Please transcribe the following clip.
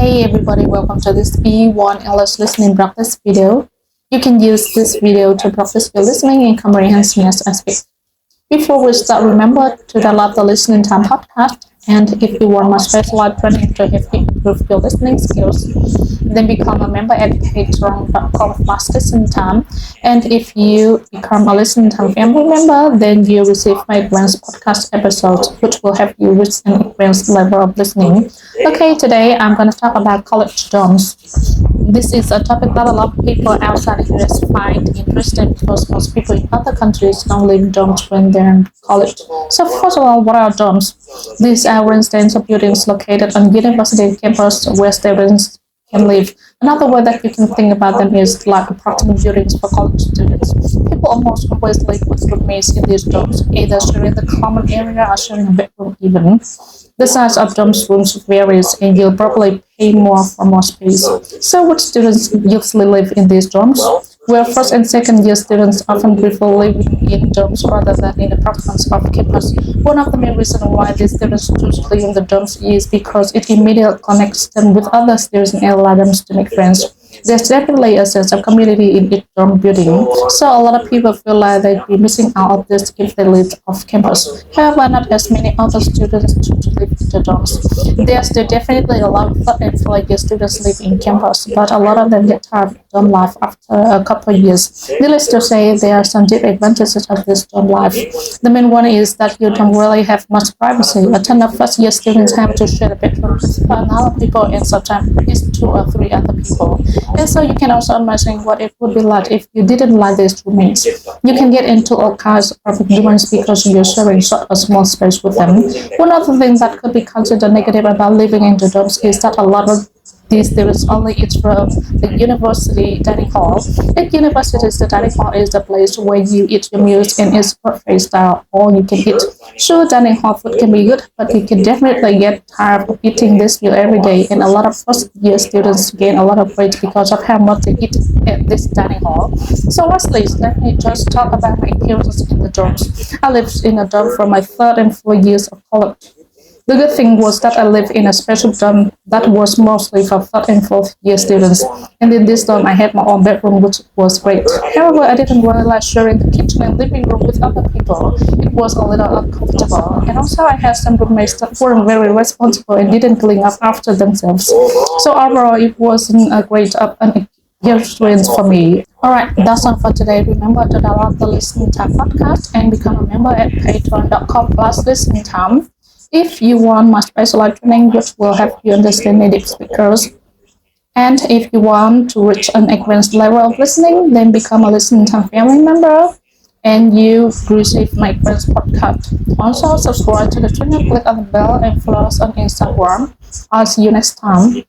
Hey everybody, welcome to this B1 English listening practice video. You can use this video to practice your listening and comprehension as I speak. Before we start, remember to download the Listening Time podcast. And if you want my specialized training to help you improve your listening skills, then become a member at patreon.com/listening time. And if you become a Listening Time family member, then you receive my advanced podcast episodes, which will help you reach an advanced level of listening. Okay, today I'm going to talk about college dorms. This is a topic that a lot of people outside the US find interesting because most people in other countries don't live in dorms when they're in college. So first of all, what are dorms? These are residential buildings located on university campus where students can live. Another way that you can think about them is like apartment buildings for college students. People almost always live with roommates in these dorms, either sharing the common area or sharing a bedroom even. The size of dorms rooms varies and you'll probably pay more for more space. So which students usually live in these dorms? Well, first and second year students often prefer living in dorms rather than in apartments off campus. One of the main reasons why these students choose to live in the dorms is because it immediately connects them with other students and allows them to make friends. There's definitely a sense of community in each dorm building, so a lot of people feel like they'd be missing out on this if they live off campus. However, not as many other students choose to live in the dorms. There's definitely a lot of third and fourth year students live in campus, but a lot of them get tired of dorm life after a couple of years. Needless to say, there are some disadvantages of this dorm life. The main one is that you don't really have much privacy. A ton of first year students have to share a bedroom with another people and sometimes it's 2 or 3 other people. And so you can also imagine what it would be like if you didn't like these roommates. You can get into all kinds of arguments because you're sharing such a small space with them. One other thing that could be considered negative about living in the dorms is that a lot of these students only eat from the university dining hall. At universities, the dining hall is the place where you eat your meals and it's buffet style, all you can eat. Sure, dining hall food can be good, but you can definitely get tired of eating this meal every day, and a lot of first-year students gain a lot of weight because of how much they eat at this dining hall. So lastly, let me just talk about my experiences in the dorms. I lived in a dorm for my 3rd and 4th years of college. The good thing was that I lived in a special dorm that was mostly for 3rd and 4th year students. And in this dorm, I had my own bedroom, which was great. However, I didn't really like sharing the kitchen and living room with other people. It was a little uncomfortable. And also, I had some roommates that weren't very responsible and didn't clean up after themselves. So overall, it wasn't a great experience for me. Alright, that's all for today. Remember to download the Listening Time podcast and become a member at patreon.com/listening time. If you want my specialized training, which will help you understand native speakers, and if you want to reach an advanced level of listening, then become a Listening Time family member, and you receive my advanced podcast. Also, subscribe to the channel, click on the bell, and follow us on Instagram. I'll see you next time.